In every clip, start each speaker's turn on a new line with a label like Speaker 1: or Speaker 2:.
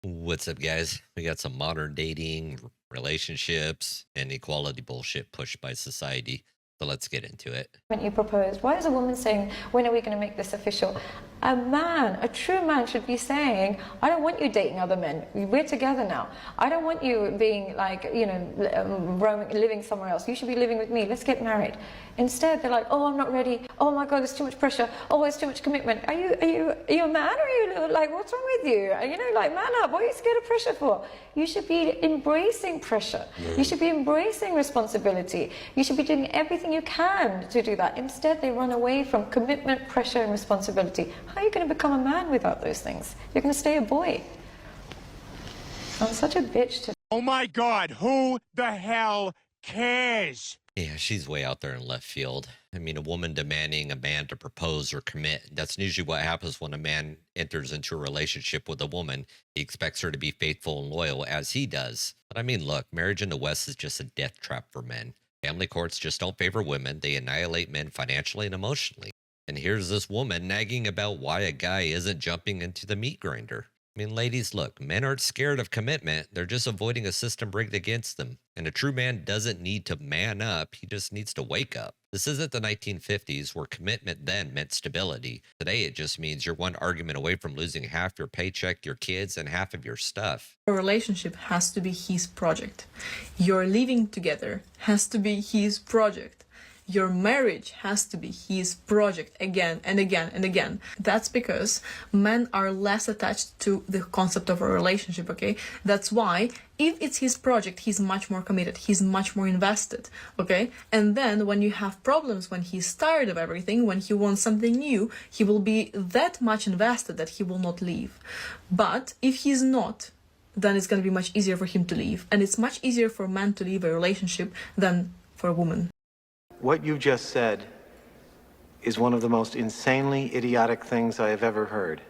Speaker 1: What's up, guys? We got some modern dating, relationships, and equality bullshit pushed by society. So let's get into it.
Speaker 2: When you proposed, why is a woman saying, when are we going to make this official? A man, a true man, should be saying, I don't want you dating other men. We're together now. I don't want you being like, roaming, living somewhere else. You should be living with me. Let's get married. Instead, they're like, oh, I'm not ready. Oh my God, there's too much pressure. Oh, there's too much commitment. Are you a man, or are you like, what's wrong with you? Like, man up. What are you scared of pressure for? You should be embracing pressure. You should be embracing responsibility. You should be doing everything you can to do that. Instead, they run away from commitment, pressure, and responsibility. How are you going to become a man without those things? You're going to stay a boy. I'm such a bitch to.
Speaker 3: Oh my God, who the hell cares?
Speaker 1: Yeah, she's way out there in left field. I mean, a woman demanding a man to propose or commit. That's usually what happens when a man enters into a relationship with a woman. He expects her to be faithful and loyal as he does. But I mean, look, marriage in the West is just a death trap for men. Family courts just don't favor women. They annihilate men financially and emotionally. And here's this woman nagging about why a guy isn't jumping into the meat grinder. I mean, ladies, look, men aren't scared of commitment. They're just avoiding a system rigged against them. And a true man doesn't need to man up. He just needs to wake up. This isn't the 1950s where commitment then meant stability. Today, it just means you're one argument away from losing half your paycheck, your kids, and half of your stuff.
Speaker 4: A relationship has to be his project. Your living together has to be his project. Your marriage has to be his project again and again and again. That's because men are less attached to the concept of a relationship, okay? That's why if it's his project, he's much more committed, he's much more invested, okay? And then when you have problems, when he's tired of everything, when he wants something new, he will be that much invested that he will not leave. But if he's not, then it's going to be much easier for him to leave. And it's much easier for a man to leave a relationship than for a woman.
Speaker 5: What you just said is one of the most insanely idiotic things I have ever heard.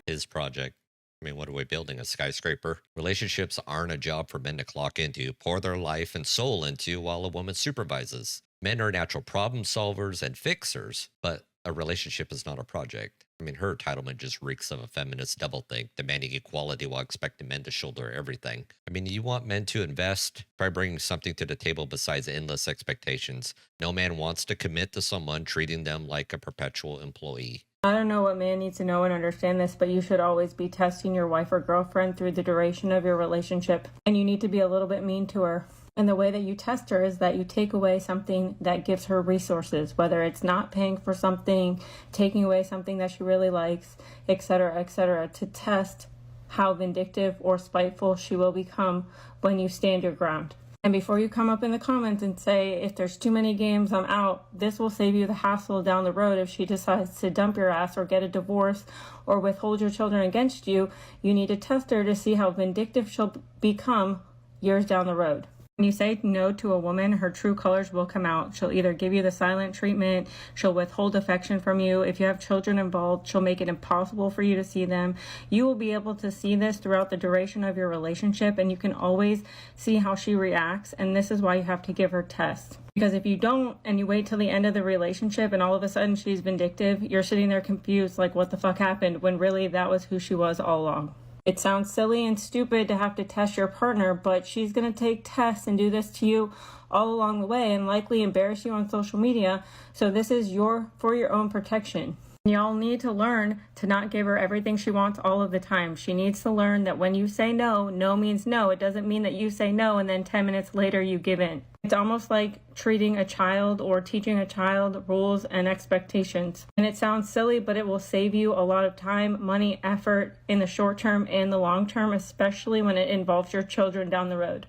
Speaker 1: His project. I mean, what are we building? A skyscraper? Relationships aren't a job for men to clock into, pour their life and soul into while a woman supervises. Men are natural problem solvers and fixers, but a relationship is not a project. I mean, her entitlement just reeks of a feminist doublethink, demanding equality while expecting men to shoulder everything. I mean, you want men to invest by bringing something to the table besides endless expectations. No man wants to commit to someone treating them like a perpetual employee.
Speaker 6: I don't know what man needs to know and understand this, but you should always be testing your wife or girlfriend through the duration of your relationship. And you need to be a little bit mean to her. And the way that you test her is that you take away something that gives her resources, whether it's not paying for something, taking away something that she really likes, etc., to test how vindictive or spiteful she will become when you stand your ground. And before you come up in the comments and say, if there's too many games, I'm out, this will save you the hassle down the road if she decides to dump your ass or get a divorce or withhold your children against you. You need to test her to see how vindictive she'll become years down the road. When you say no to a woman, her true colors will come out. She'll either give you the silent treatment, she'll withhold affection from you. If you have children involved, she'll make it impossible for you to see them. You will be able to see this throughout the duration of your relationship, and you can always see how she reacts, and this is why you have to give her tests. Because if you don't, and you wait till the end of the relationship, and all of a sudden she's vindictive, you're sitting there confused, like what the fuck happened, when really that was who she was all along. It sounds silly and stupid to have to test your partner, but she's going to take tests and do this to you all along the way and likely embarrass you on social media. So this is for your own protection. Y'all need to learn to not give her everything she wants all of the time. She needs to learn that when you say no, no means no. It doesn't mean that you say no and then 10 minutes later you give in. It's almost like treating a child or teaching a child rules and expectations. And it sounds silly, but it will save you a lot of time, money, effort in the short term and the long term, especially when it involves your children down the road.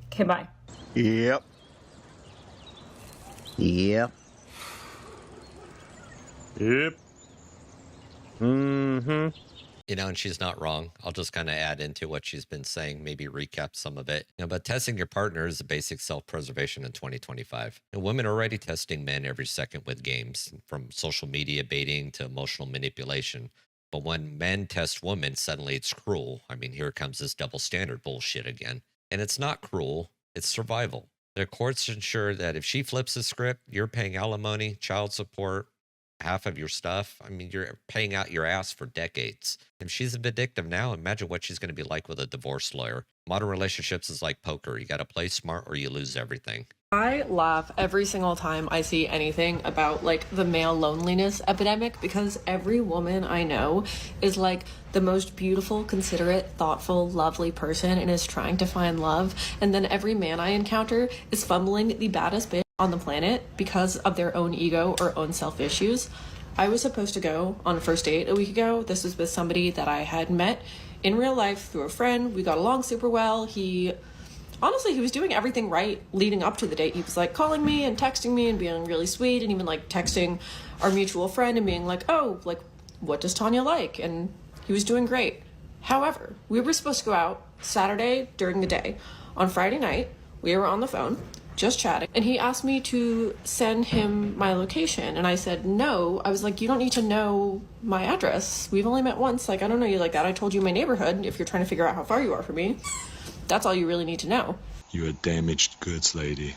Speaker 6: Okay, bye.
Speaker 3: Yep.
Speaker 7: Yep.
Speaker 3: Yep.
Speaker 1: You know, and she's not wrong. I'll just kind of add into what she's been saying, maybe recap some of it. But testing your partner is a basic self-preservation in 2025. And women are already testing men every second with games, from social media baiting to emotional manipulation. But when men test women, suddenly it's cruel. I mean, here comes this double standard bullshit again. And it's not cruel, it's survival. The courts ensure that if she flips the script, you're paying alimony, child support, half of your stuff, I mean, you're paying out your ass for decades. If she's vindictive now, imagine what she's going to be like with a divorce lawyer. Modern relationships is like poker. You got to play smart or you lose everything.
Speaker 7: I laugh every single time I see anything about like the male loneliness epidemic, because every woman I know is like the most beautiful, considerate, thoughtful, lovely person and is trying to find love. And then every man I encounter is fumbling the baddest bitch on the planet because of their own ego or own self issues. I was supposed to go on a first date a week ago. This was with somebody that I had met in real life through a friend. We got along super well. Honestly, he was doing everything right leading up to the date. He was like calling me and texting me and being really sweet, and even like texting our mutual friend and being like, oh, like, what does Tanya like? And he was doing great. However, we were supposed to go out Saturday during the day. On Friday night, we were on the phone just chatting, and he asked me to send him my location, and I said no. I was like, you don't need to know my address. We've only met once. Like, I don't know you like that. I told you my neighborhood if you're trying to figure out how far you are from me. That's all you really need to know.
Speaker 8: You're a damaged goods lady.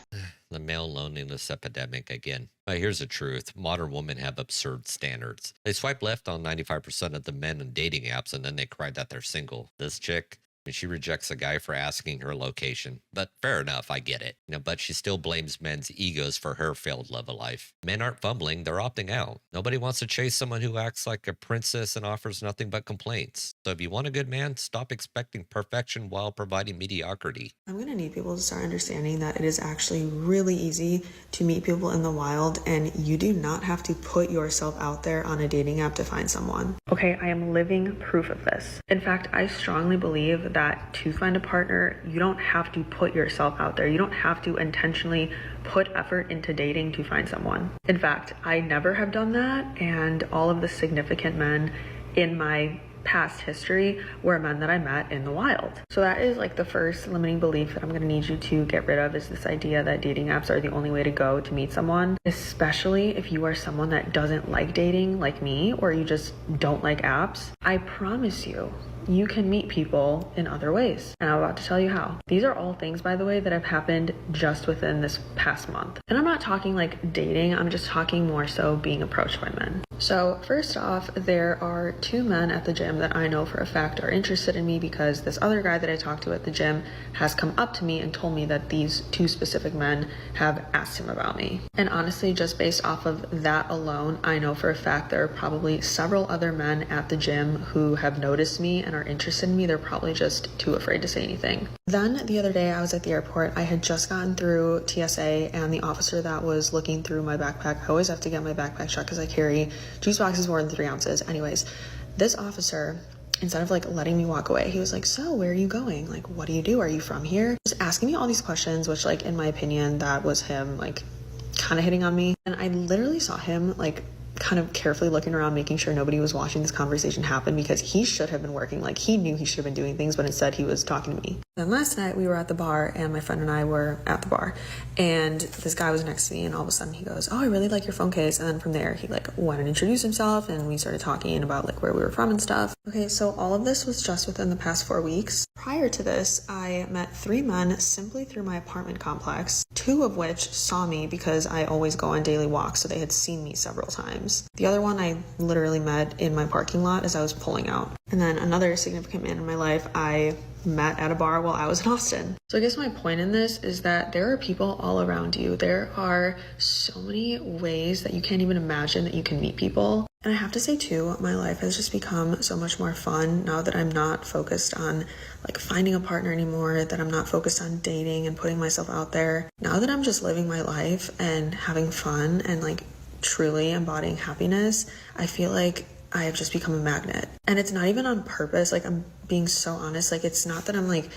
Speaker 1: The male loneliness epidemic again. But here's the truth. Modern women have absurd standards. They swipe left on 95% of the men on dating apps, and then they cry that they're single. This chick, and she rejects a guy for asking her location. But fair enough, I get it. But she still blames men's egos for her failed love of life. Men aren't fumbling, they're opting out. Nobody wants to chase someone who acts like a princess and offers nothing but complaints. So if you want a good man, stop expecting perfection while providing mediocrity.
Speaker 9: I'm going to need people to start understanding that it is actually really easy to meet people in the wild, and you do not have to put yourself out there on a dating app to find someone. Okay, I am living proof of this. In fact, I strongly believe that to find a partner, you don't have to put yourself out there. You don't have to intentionally put effort into dating to find someone. In fact, I never have done that, and all of the significant men in my past history were men that I met in the wild. So that is like the first limiting belief that I'm going to need you to get rid of, is this idea that dating apps are the only way to go to meet someone, especially if you are someone that doesn't like dating like me, or you just don't like apps. I promise you can meet people in other ways, and I'm about to tell you how. These are all things, by the way, that have happened just within this past month. And I'm not talking like dating, I'm just talking more so being approached by men. So first off, there are 2 men at the gym that I know for a fact are interested in me, because this other guy that I talked to at the gym has come up to me and told me that these 2 specific men have asked him about me. And honestly, just based off of that alone, I know for a fact there are probably several other men at the gym who have noticed me and are interested in me. They're probably just too afraid to say anything. Then the other day I was at the airport. I had just gotten through TSA, and the officer that was looking through my backpack, I always have to get my backpack checked because I carry juice boxes more than 3 ounces. Anyways, this officer, instead of like letting me walk away, he was like, so where are you going? Like, what do you do? Are you from here? Just asking me all these questions, which like, in my opinion, that was him like kind of hitting on me. And I literally saw him like kind of carefully looking around, making sure nobody was watching this conversation happen, because he should have been working. Like, he knew he should have been doing things, but instead he was talking to me. Then last night we were at the bar, and my friend and I were at the bar, and this guy was next to me, and all of a sudden he goes, oh, I really like your phone case. And then from there he like went and introduced himself, and we started talking about like where we were from and stuff. Okay, so all of this was just within the past 4 weeks. Prior to this, I met 3 men simply through my apartment complex, 2 of which saw me because I always go on daily walks, so they had seen me several times. The other one I literally met in my parking lot as I was pulling out. And then another significant man in my life I met at a bar while I was in Austin. So I guess my point in this is that there are people all around you. There are so many ways that you can't even imagine that you can meet people. And I have to say too, my life has just become so much more fun now that I'm not focused on like finding a partner anymore, that I'm not focused on dating and putting myself out there. Now that I'm just living my life and having fun and like truly embodying happiness, I feel like I have just become a magnet. And it's not even on purpose. Like, I'm being so honest. Like, it's not that I'm like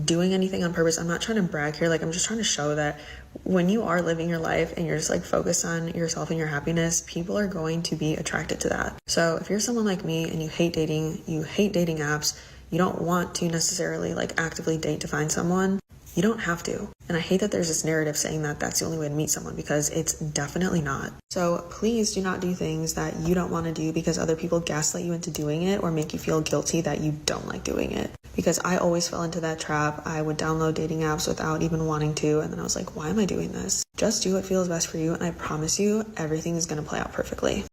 Speaker 9: doing anything on purpose. I'm not trying to brag here. Like, I'm just trying to show that when you are living your life and you're just like focused on yourself and your happiness, people are going to be attracted to that. So if you're someone like me and you hate dating apps, you don't want to necessarily like actively date to find someone, you don't have to. And I hate that there's this narrative saying that that's the only way to meet someone, because it's definitely not. So please do not do things that you don't want to do because other people gaslight you into doing it or make you feel guilty that you don't like doing it. Because I always fell into that trap. I would download dating apps without even wanting to, and then I was like, why am I doing this? Just do what feels best for you, and I promise you everything is going to play out perfectly.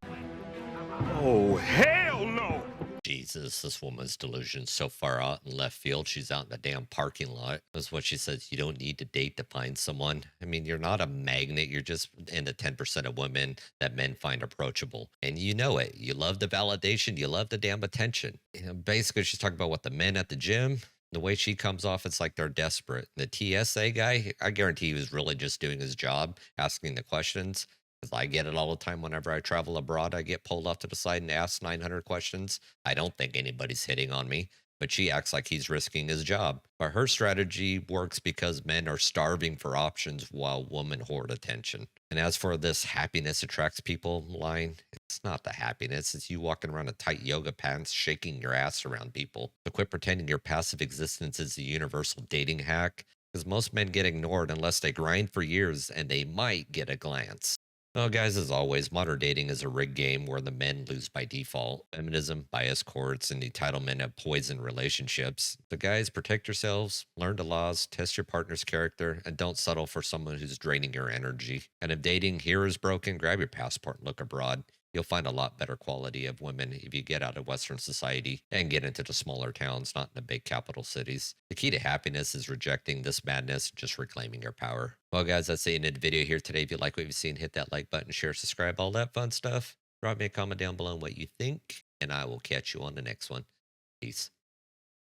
Speaker 1: Jesus, this woman's delusion so far out in left field. She's out in the damn parking lot. That's what she says. You don't need to date to find someone. I mean, you're not a magnet. You're just in the 10% of women that men find approachable. And you know it. You love the validation. You love the damn attention. You know, basically, she's talking about what the men at the gym, the way she comes off, it's like they're desperate. The TSA guy, I guarantee he was really just doing his job, asking the questions. Because I get it all the time whenever I travel abroad. I get pulled off to the side and asked 900 questions. I don't think anybody's hitting on me, but she acts like he's risking his job. But her strategy works because men are starving for options while women hoard attention. And as for this happiness attracts people line, it's not the happiness. It's you walking around in tight yoga pants, shaking your ass around people. So quit pretending your passive existence is a universal dating hack, because most men get ignored unless they grind for years and they might get a glance. Well, guys, as always, modern dating is a rigged game where the men lose by default. Feminism, bias courts, and entitlement have poisoned relationships. So, guys, protect yourselves, learn the laws, test your partner's character, and don't settle for someone who's draining your energy. And if dating here is broken, grab your passport and look abroad. You'll find a lot better quality of women if you get out of Western society and get into the smaller towns, not in the big capital cities. The key to happiness is rejecting this madness, just reclaiming your power. Well, guys, that's the end of the video here today. If you like what you've seen, hit that like button, share, subscribe, all that fun stuff. Drop me a comment down below on what you think, and I will catch you on the next one. Peace.